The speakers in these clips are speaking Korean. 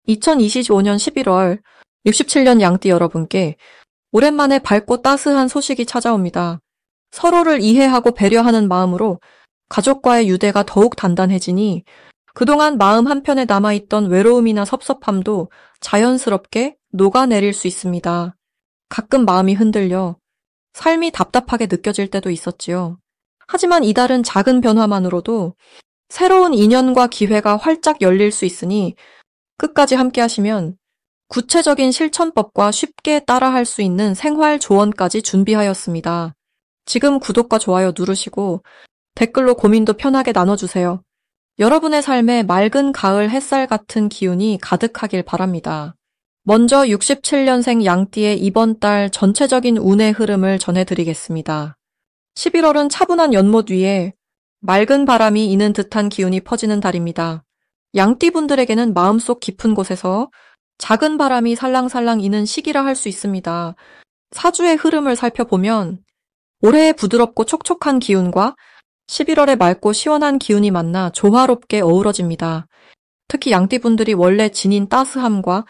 2025년 11월 67년 양띠 여러분께 오랜만에 밝고 따스한 소식이 찾아옵니다. 서로를 이해하고 배려하는 마음으로 가족과의 유대가 더욱 단단해지니 그동안 마음 한편에 남아있던 외로움이나 섭섭함도 자연스럽게 녹아내릴 수 있습니다. 가끔 마음이 흔들려 삶이 답답하게 느껴질 때도 있었지요. 하지만 이달은 작은 변화만으로도 새로운 인연과 기회가 활짝 열릴 수 있으니 끝까지 함께 하시면 구체적인 실천법과 쉽게 따라할 수 있는 생활 조언까지 준비하였습니다. 지금 구독과 좋아요 누르시고 댓글로 고민도 편하게 나눠주세요. 여러분의 삶에 맑은 가을 햇살 같은 기운이 가득하길 바랍니다. 먼저 67년생 양띠의 이번 달 전체적인 운의 흐름을 전해드리겠습니다. 11월은 차분한 연못 위에 맑은 바람이 이는 듯한 기운이 퍼지는 달입니다. 양띠분들에게는 마음속 깊은 곳에서 작은 바람이 살랑살랑 이는 시기라 할 수 있습니다. 사주의 흐름을 살펴보면 올해의 부드럽고 촉촉한 기운과 11월의 맑고 시원한 기운이 만나 조화롭게 어우러집니다. 특히 양띠분들이 원래 지닌 따스함과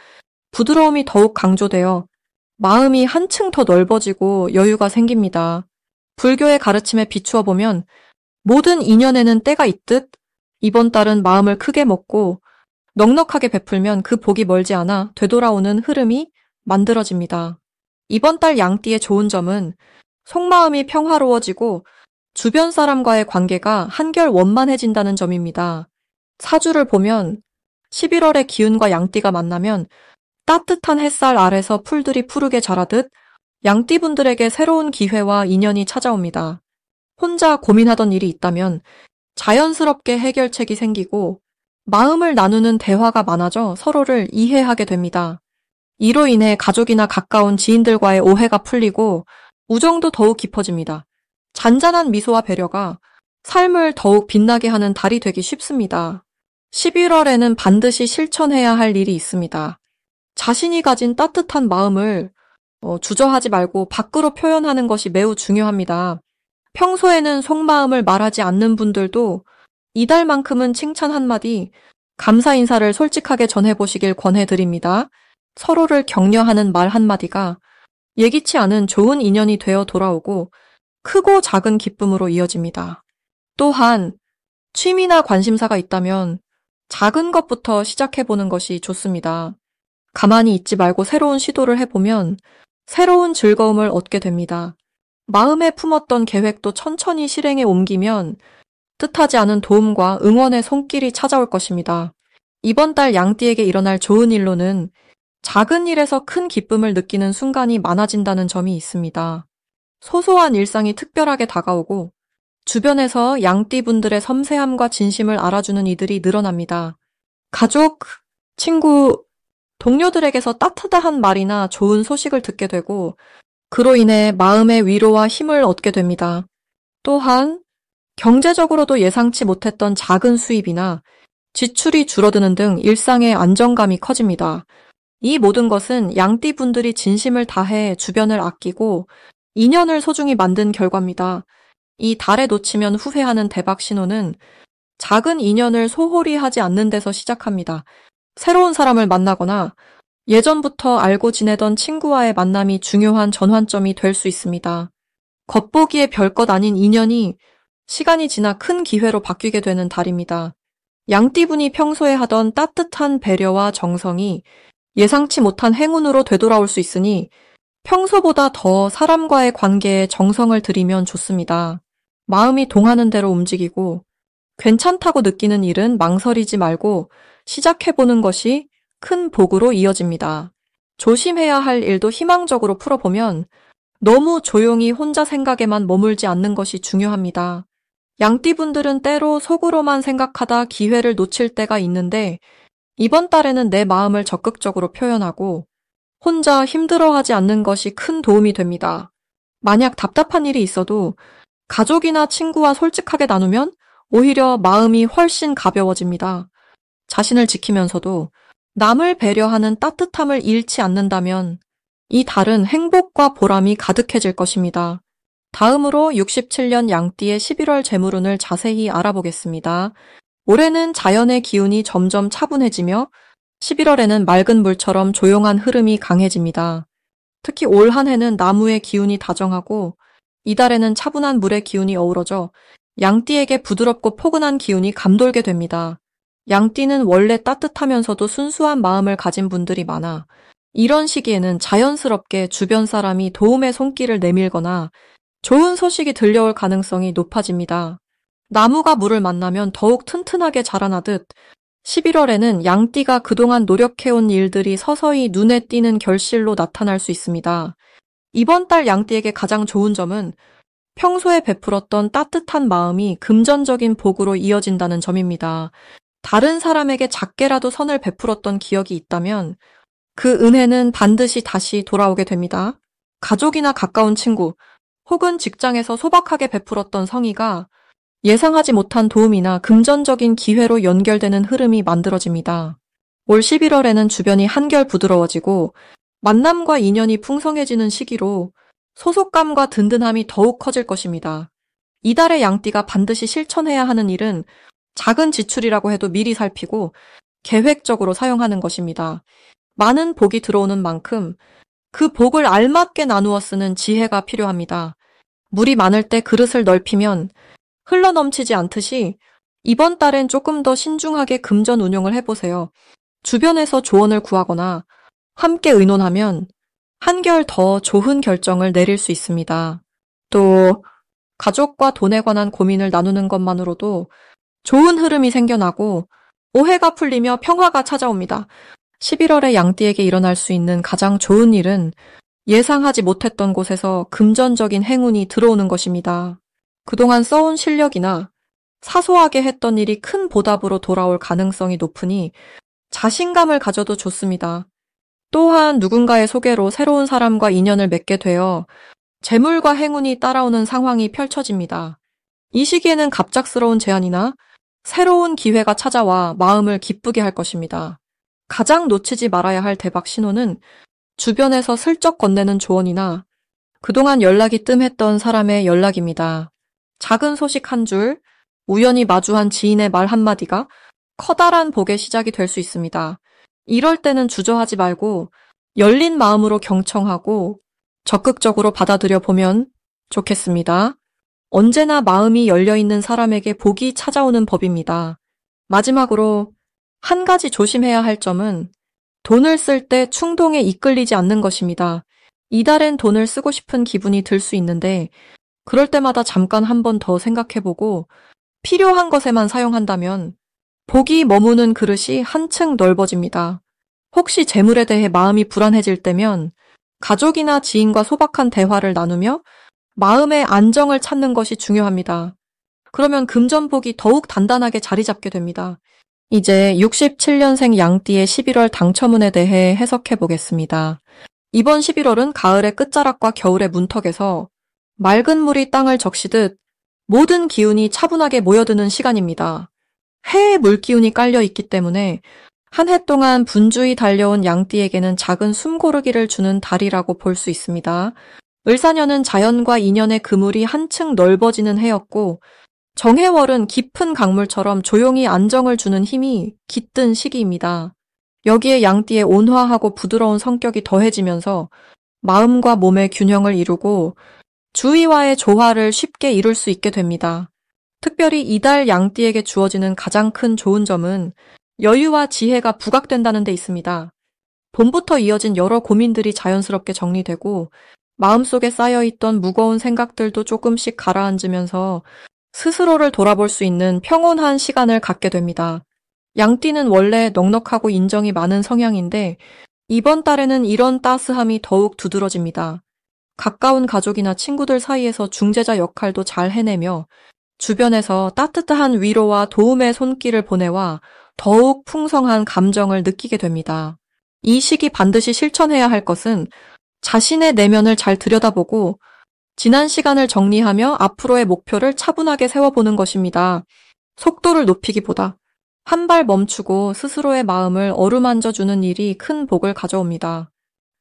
부드러움이 더욱 강조되어 마음이 한층 더 넓어지고 여유가 생깁니다. 불교의 가르침에 비추어 보면 모든 인연에는 때가 있듯 이번 달은 마음을 크게 먹고 넉넉하게 베풀면 그 복이 멀지 않아 되돌아오는 흐름이 만들어집니다. 이번 달 양띠의 좋은 점은 속마음이 평화로워지고 주변 사람과의 관계가 한결 원만해진다는 점입니다. 사주를 보면 11월의 기운과 양띠가 만나면 따뜻한 햇살 아래서 풀들이 푸르게 자라듯 양띠분들에게 새로운 기회와 인연이 찾아옵니다. 혼자 고민하던 일이 있다면 자연스럽게 해결책이 생기고 마음을 나누는 대화가 많아져 서로를 이해하게 됩니다. 이로 인해 가족이나 가까운 지인들과의 오해가 풀리고 우정도 더욱 깊어집니다. 잔잔한 미소와 배려가 삶을 더욱 빛나게 하는 달이 되기 쉽습니다. 11월에는 반드시 실천해야 할 일이 있습니다. 자신이 가진 따뜻한 마음을 주저하지 말고 밖으로 표현하는 것이 매우 중요합니다. 평소에는 속마음을 말하지 않는 분들도 이달만큼은 칭찬 한마디, 감사 인사를 솔직하게 전해보시길 권해드립니다. 서로를 격려하는 말 한마디가 예기치 않은 좋은 인연이 되어 돌아오고 크고 작은 기쁨으로 이어집니다. 또한 취미나 관심사가 있다면 작은 것부터 시작해보는 것이 좋습니다. 가만히 있지 말고 새로운 시도를 해보면 새로운 즐거움을 얻게 됩니다. 마음에 품었던 계획도 천천히 실행에 옮기면 뜻하지 않은 도움과 응원의 손길이 찾아올 것입니다. 이번 달 양띠에게 일어날 좋은 일로는 작은 일에서 큰 기쁨을 느끼는 순간이 많아진다는 점이 있습니다. 소소한 일상이 특별하게 다가오고 주변에서 양띠분들의 섬세함과 진심을 알아주는 이들이 늘어납니다. 가족, 친구, 동료들에게서 따뜻한 말이나 좋은 소식을 듣게 되고 그로 인해 마음의 위로와 힘을 얻게 됩니다. 또한 경제적으로도 예상치 못했던 작은 수입이나 지출이 줄어드는 등 일상의 안정감이 커집니다. 이 모든 것은 양띠분들이 진심을 다해 주변을 아끼고 인연을 소중히 만든 결과입니다. 이 달에 놓치면 후회하는 대박 신호는 작은 인연을 소홀히 하지 않는 데서 시작합니다. 새로운 사람을 만나거나 예전부터 알고 지내던 친구와의 만남이 중요한 전환점이 될 수 있습니다. 겉보기에 별것 아닌 인연이 시간이 지나 큰 기회로 바뀌게 되는 달입니다. 양띠분이 평소에 하던 따뜻한 배려와 정성이 예상치 못한 행운으로 되돌아올 수 있으니 평소보다 더 사람과의 관계에 정성을 들이면 좋습니다. 마음이 동하는 대로 움직이고 괜찮다고 느끼는 일은 망설이지 말고 시작해보는 것이 큰 복으로 이어집니다. 조심해야 할 일도 희망적으로 풀어보면 너무 조용히 혼자 생각에만 머물지 않는 것이 중요합니다. 양띠분들은 때로 속으로만 생각하다 기회를 놓칠 때가 있는데 이번 달에는 내 마음을 적극적으로 표현하고 혼자 힘들어하지 않는 것이 큰 도움이 됩니다. 만약 답답한 일이 있어도 가족이나 친구와 솔직하게 나누면 오히려 마음이 훨씬 가벼워집니다. 자신을 지키면서도 남을 배려하는 따뜻함을 잃지 않는다면 이 달은 행복과 보람이 가득해질 것입니다. 다음으로 67년 양띠의 11월 재물운을 자세히 알아보겠습니다. 올해는 자연의 기운이 점점 차분해지며 11월에는 맑은 물처럼 조용한 흐름이 강해집니다. 특히 올 한 해는 나무의 기운이 다정하고 이달에는 차분한 물의 기운이 어우러져 양띠에게 부드럽고 포근한 기운이 감돌게 됩니다. 양띠는 원래 따뜻하면서도 순수한 마음을 가진 분들이 많아 이런 시기에는 자연스럽게 주변 사람이 도움의 손길을 내밀거나 좋은 소식이 들려올 가능성이 높아집니다. 나무가 물을 만나면 더욱 튼튼하게 자라나듯 11월에는 양띠가 그동안 노력해온 일들이 서서히 눈에 띄는 결실로 나타날 수 있습니다. 이번 달 양띠에게 가장 좋은 점은 평소에 베풀었던 따뜻한 마음이 금전적인 복으로 이어진다는 점입니다. 다른 사람에게 작게라도 선을 베풀었던 기억이 있다면 그 은혜는 반드시 다시 돌아오게 됩니다. 가족이나 가까운 친구 혹은 직장에서 소박하게 베풀었던 성의가 예상하지 못한 도움이나 금전적인 기회로 연결되는 흐름이 만들어집니다. 올 11월에는 주변이 한결 부드러워지고 만남과 인연이 풍성해지는 시기로 소속감과 든든함이 더욱 커질 것입니다. 이달의 양띠가 반드시 실천해야 하는 일은 작은 지출이라고 해도 미리 살피고 계획적으로 사용하는 것입니다. 많은 복이 들어오는 만큼 그 복을 알맞게 나누어 쓰는 지혜가 필요합니다. 물이 많을 때 그릇을 넓히면 흘러넘치지 않듯이 이번 달엔 조금 더 신중하게 금전 운용을 해보세요. 주변에서 조언을 구하거나 함께 의논하면 한결 더 좋은 결정을 내릴 수 있습니다. 또 가족과 돈에 관한 고민을 나누는 것만으로도 좋은 흐름이 생겨나고 오해가 풀리며 평화가 찾아옵니다. 11월에 양띠에게 일어날 수 있는 가장 좋은 일은 예상하지 못했던 곳에서 금전적인 행운이 들어오는 것입니다. 그동안 써온 실력이나 사소하게 했던 일이 큰 보답으로 돌아올 가능성이 높으니 자신감을 가져도 좋습니다. 또한 누군가의 소개로 새로운 사람과 인연을 맺게 되어 재물과 행운이 따라오는 상황이 펼쳐집니다. 이 시기에는 갑작스러운 제안이나 새로운 기회가 찾아와 마음을 기쁘게 할 것입니다. 가장 놓치지 말아야 할 대박 신호는 주변에서 슬쩍 건네는 조언이나 그동안 연락이 뜸했던 사람의 연락입니다. 작은 소식 한 줄, 우연히 마주한 지인의 말 한마디가 커다란 복의 시작이 될 수 있습니다. 이럴 때는 주저하지 말고 열린 마음으로 경청하고 적극적으로 받아들여 보면 좋겠습니다. 언제나 마음이 열려있는 사람에게 복이 찾아오는 법입니다. 마지막으로 한 가지 조심해야 할 점은 돈을 쓸 때 충동에 이끌리지 않는 것입니다. 이달엔 돈을 쓰고 싶은 기분이 들 수 있는데 그럴 때마다 잠깐 한 번 더 생각해보고 필요한 것에만 사용한다면 복이 머무는 그릇이 한층 넓어집니다. 혹시 재물에 대해 마음이 불안해질 때면 가족이나 지인과 소박한 대화를 나누며 마음의 안정을 찾는 것이 중요합니다. 그러면 금전복이 더욱 단단하게 자리 잡게 됩니다. 이제 67년생 양띠의 11월 당첨운에 대해 해석해 보겠습니다. 이번 11월은 가을의 끝자락과 겨울의 문턱에서 맑은 물이 땅을 적시듯 모든 기운이 차분하게 모여드는 시간입니다. 해의 물기운이 깔려 있기 때문에 한 해 동안 분주히 달려온 양띠에게는 작은 숨고르기를 주는 달이라고 볼 수 있습니다. 을사년은 자연과 인연의 그물이 한층 넓어지는 해였고 정해월은 깊은 강물처럼 조용히 안정을 주는 힘이 깃든 시기입니다. 여기에 양띠의 온화하고 부드러운 성격이 더해지면서 마음과 몸의 균형을 이루고 주위와의 조화를 쉽게 이룰 수 있게 됩니다. 특별히 이달 양띠에게 주어지는 가장 큰 좋은 점은 여유와 지혜가 부각된다는 데 있습니다. 봄부터 이어진 여러 고민들이 자연스럽게 정리되고 마음속에 쌓여있던 무거운 생각들도 조금씩 가라앉으면서 스스로를 돌아볼 수 있는 평온한 시간을 갖게 됩니다. 양띠는 원래 넉넉하고 인정이 많은 성향인데 이번 달에는 이런 따스함이 더욱 두드러집니다. 가까운 가족이나 친구들 사이에서 중재자 역할도 잘 해내며 주변에서 따뜻한 위로와 도움의 손길을 보내와 더욱 풍성한 감정을 느끼게 됩니다. 이 시기 반드시 실천해야 할 것은 자신의 내면을 잘 들여다보고 지난 시간을 정리하며 앞으로의 목표를 차분하게 세워보는 것입니다. 속도를 높이기보다 한 발 멈추고 스스로의 마음을 어루만져주는 일이 큰 복을 가져옵니다.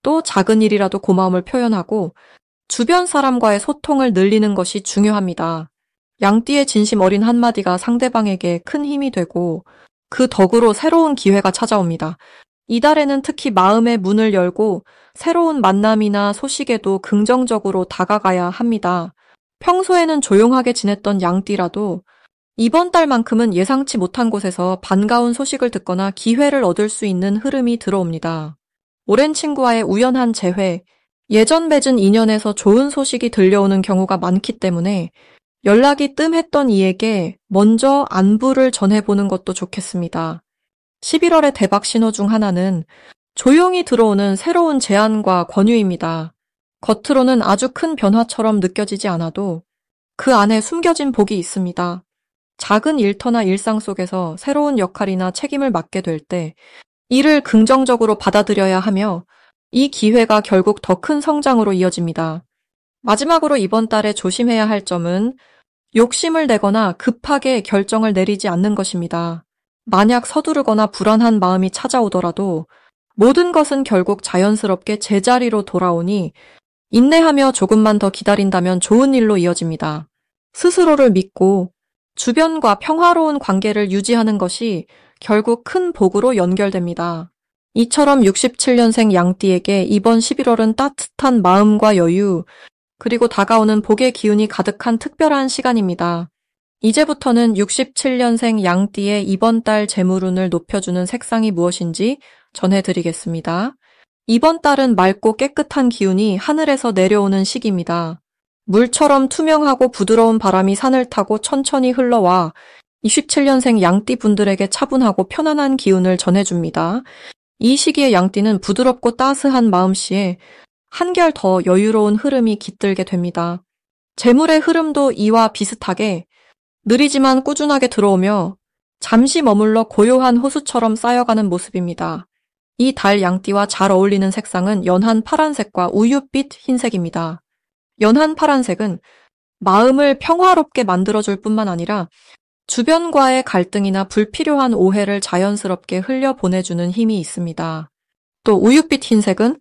또 작은 일이라도 고마움을 표현하고 주변 사람과의 소통을 늘리는 것이 중요합니다. 양띠의 진심 어린 한마디가 상대방에게 큰 힘이 되고 그 덕으로 새로운 기회가 찾아옵니다. 이달에는 특히 마음의 문을 열고 새로운 만남이나 소식에도 긍정적으로 다가가야 합니다. 평소에는 조용하게 지냈던 양띠라도 이번 달만큼은 예상치 못한 곳에서 반가운 소식을 듣거나 기회를 얻을 수 있는 흐름이 들어옵니다. 오랜 친구와의 우연한 재회, 예전 맺은 인연에서 좋은 소식이 들려오는 경우가 많기 때문에 연락이 뜸했던 이에게 먼저 안부를 전해보는 것도 좋겠습니다. 11월의 대박 신호 중 하나는 조용히 들어오는 새로운 제안과 권유입니다. 겉으로는 아주 큰 변화처럼 느껴지지 않아도 그 안에 숨겨진 복이 있습니다. 작은 일터나 일상 속에서 새로운 역할이나 책임을 맡게 될 때 이를 긍정적으로 받아들여야 하며 이 기회가 결국 더 큰 성장으로 이어집니다. 마지막으로 이번 달에 조심해야 할 점은 욕심을 내거나 급하게 결정을 내리지 않는 것입니다. 만약 서두르거나 불안한 마음이 찾아오더라도 모든 것은 결국 자연스럽게 제자리로 돌아오니 인내하며 조금만 더 기다린다면 좋은 일로 이어집니다. 스스로를 믿고 주변과 평화로운 관계를 유지하는 것이 결국 큰 복으로 연결됩니다. 이처럼 67년생 양띠에게 이번 11월은 따뜻한 마음과 여유, 그리고 다가오는 복의 기운이 가득한 특별한 시간입니다. 이제부터는 67년생 양띠의 이번 달 재물운을 높여주는 색상이 무엇인지 전해드리겠습니다. 이번 달은 맑고 깨끗한 기운이 하늘에서 내려오는 시기입니다. 물처럼 투명하고 부드러운 바람이 산을 타고 천천히 흘러와 27년생 양띠 분들에게 차분하고 편안한 기운을 전해줍니다. 이 시기의 양띠는 부드럽고 따스한 마음씨에 한결 더 여유로운 흐름이 깃들게 됩니다. 재물의 흐름도 이와 비슷하게 느리지만 꾸준하게 들어오며 잠시 머물러 고요한 호수처럼 쌓여가는 모습입니다. 이 달 양띠와 잘 어울리는 색상은 연한 파란색과 우윳빛 흰색입니다. 연한 파란색은 마음을 평화롭게 만들어줄 뿐만 아니라 주변과의 갈등이나 불필요한 오해를 자연스럽게 흘려보내주는 힘이 있습니다. 또 우윳빛 흰색은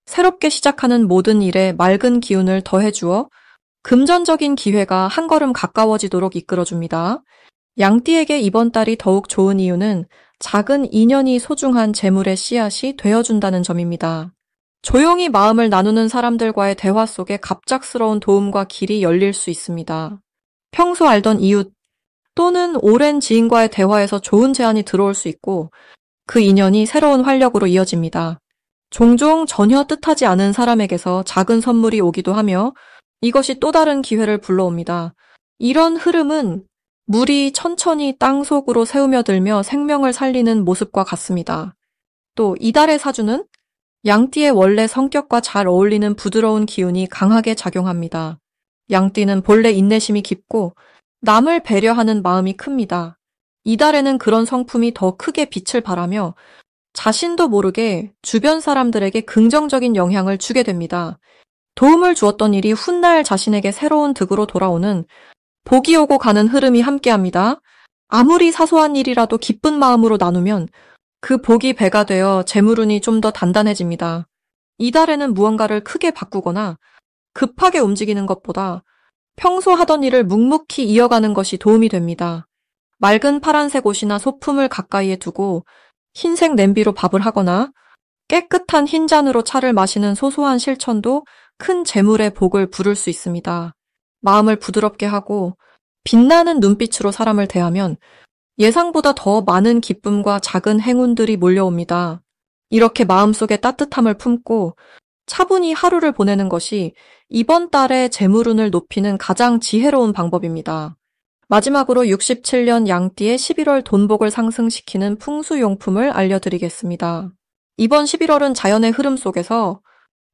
새롭게 시작하는 모든 일에 맑은 기운을 더해주어 금전적인 기회가 한 걸음 가까워지도록 이끌어줍니다. 양띠에게 이번 달이 더욱 좋은 이유는 작은 인연이 소중한 재물의 씨앗이 되어준다는 점입니다. 조용히 마음을 나누는 사람들과의 대화 속에 갑작스러운 도움과 길이 열릴 수 있습니다. 평소 알던 이웃 또는 오랜 지인과의 대화에서 좋은 제안이 들어올 수 있고 그 인연이 새로운 활력으로 이어집니다. 종종 전혀 뜻하지 않은 사람에게서 작은 선물이 오기도 하며 이것이 또 다른 기회를 불러옵니다. 이런 흐름은 물이 천천히 땅속으로 새우며들며 생명을 살리는 모습과 같습니다. 또 이달의 사주는 양띠의 원래 성격과 잘 어울리는 부드러운 기운이 강하게 작용합니다. 양띠는 본래 인내심이 깊고 남을 배려하는 마음이 큽니다. 이달에는 그런 성품이 더 크게 빛을 발하며 자신도 모르게 주변 사람들에게 긍정적인 영향을 주게 됩니다. 도움을 주었던 일이 훗날 자신에게 새로운 득으로 돌아오는 복이 오고 가는 흐름이 함께합니다. 아무리 사소한 일이라도 기쁜 마음으로 나누면 그 복이 배가 되어 재물운이 좀 더 단단해집니다. 이달에는 무언가를 크게 바꾸거나 급하게 움직이는 것보다 평소 하던 일을 묵묵히 이어가는 것이 도움이 됩니다. 맑은 파란색 옷이나 소품을 가까이에 두고 흰색 냄비로 밥을 하거나 깨끗한 흰 잔으로 차를 마시는 소소한 실천도 큰 재물의 복을 부를 수 있습니다. 마음을 부드럽게 하고 빛나는 눈빛으로 사람을 대하면 예상보다 더 많은 기쁨과 작은 행운들이 몰려옵니다. 이렇게 마음속에 따뜻함을 품고 차분히 하루를 보내는 것이 이번 달의 재물운을 높이는 가장 지혜로운 방법입니다. 마지막으로 67년 양띠의 11월 돈복을 상승시키는 풍수용품을 알려드리겠습니다. 이번 11월은 자연의 흐름 속에서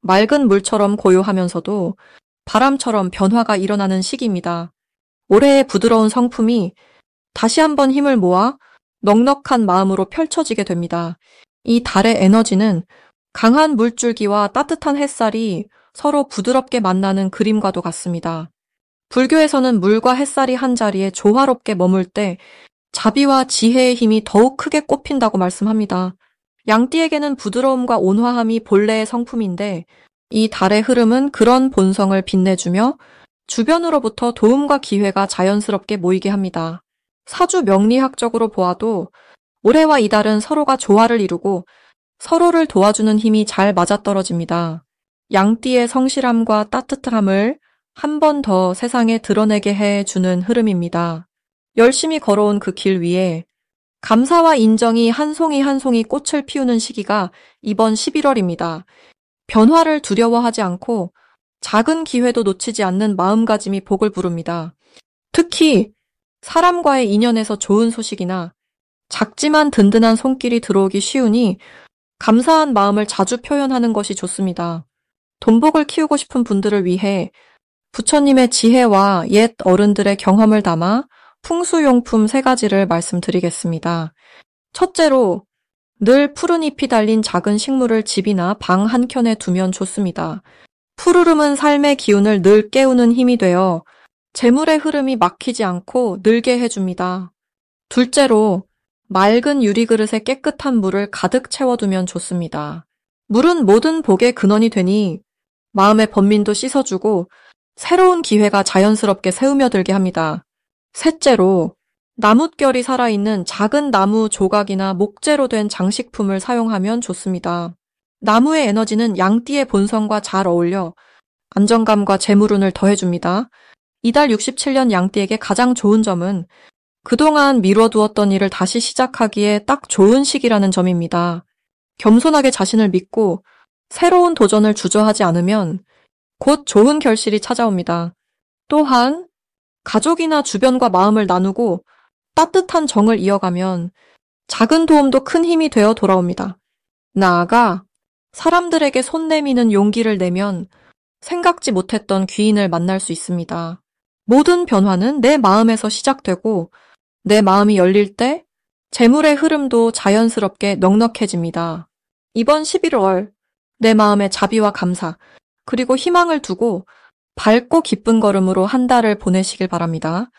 맑은 물처럼 고요하면서도 바람처럼 변화가 일어나는 시기입니다. 올해의 부드러운 성품이 다시 한번 힘을 모아 넉넉한 마음으로 펼쳐지게 됩니다. 이 달의 에너지는 강한 물줄기와 따뜻한 햇살이 서로 부드럽게 만나는 그림과도 같습니다. 불교에서는 물과 햇살이 한 자리에 조화롭게 머물 때 자비와 지혜의 힘이 더욱 크게 꼽힌다고 말씀합니다. 양띠에게는 부드러움과 온화함이 본래의 성품인데 이 달의 흐름은 그런 본성을 빛내주며 주변으로부터 도움과 기회가 자연스럽게 모이게 합니다. 사주 명리학적으로 보아도 올해와 이달은 서로가 조화를 이루고 서로를 도와주는 힘이 잘 맞아떨어집니다. 양띠의 성실함과 따뜻함을 한 번 더 세상에 드러내게 해주는 흐름입니다. 열심히 걸어온 그 길 위에 감사와 인정이 한 송이 한 송이 꽃을 피우는 시기가 이번 11월입니다. 변화를 두려워하지 않고 작은 기회도 놓치지 않는 마음가짐이 복을 부릅니다. 특히 사람과의 인연에서 좋은 소식이나 작지만 든든한 손길이 들어오기 쉬우니 감사한 마음을 자주 표현하는 것이 좋습니다. 돈복을 키우고 싶은 분들을 위해 부처님의 지혜와 옛 어른들의 경험을 담아 풍수용품 3가지를 말씀드리겠습니다. 첫째로, 늘 푸른 잎이 달린 작은 식물을 집이나 방 한켠에 두면 좋습니다. 푸르름은 삶의 기운을 늘 깨우는 힘이 되어 재물의 흐름이 막히지 않고 늘게 해줍니다. 둘째로, 맑은 유리그릇에 깨끗한 물을 가득 채워두면 좋습니다. 물은 모든 복의 근원이 되니 마음의 번민도 씻어주고 새로운 기회가 자연스럽게 새우며들게 합니다. 셋째로, 나뭇결이 살아있는 작은 나무 조각이나 목재로 된 장식품을 사용하면 좋습니다. 나무의 에너지는 양띠의 본성과 잘 어울려 안정감과 재물운을 더해줍니다. 이달 67년 양띠에게 가장 좋은 점은 그동안 미뤄두었던 일을 다시 시작하기에 딱 좋은 시기라는 점입니다. 겸손하게 자신을 믿고 새로운 도전을 주저하지 않으면 곧 좋은 결실이 찾아옵니다. 또한 가족이나 주변과 마음을 나누고 따뜻한 정을 이어가면 작은 도움도 큰 힘이 되어 돌아옵니다. 나아가 사람들에게 손 내미는 용기를 내면 생각지 못했던 귀인을 만날 수 있습니다. 모든 변화는 내 마음에서 시작되고 내 마음이 열릴 때 재물의 흐름도 자연스럽게 넉넉해집니다. 이번 11월 내 마음에 자비와 감사 그리고 희망을 두고 밝고 기쁜 걸음으로 한 달을 보내시길 바랍니다.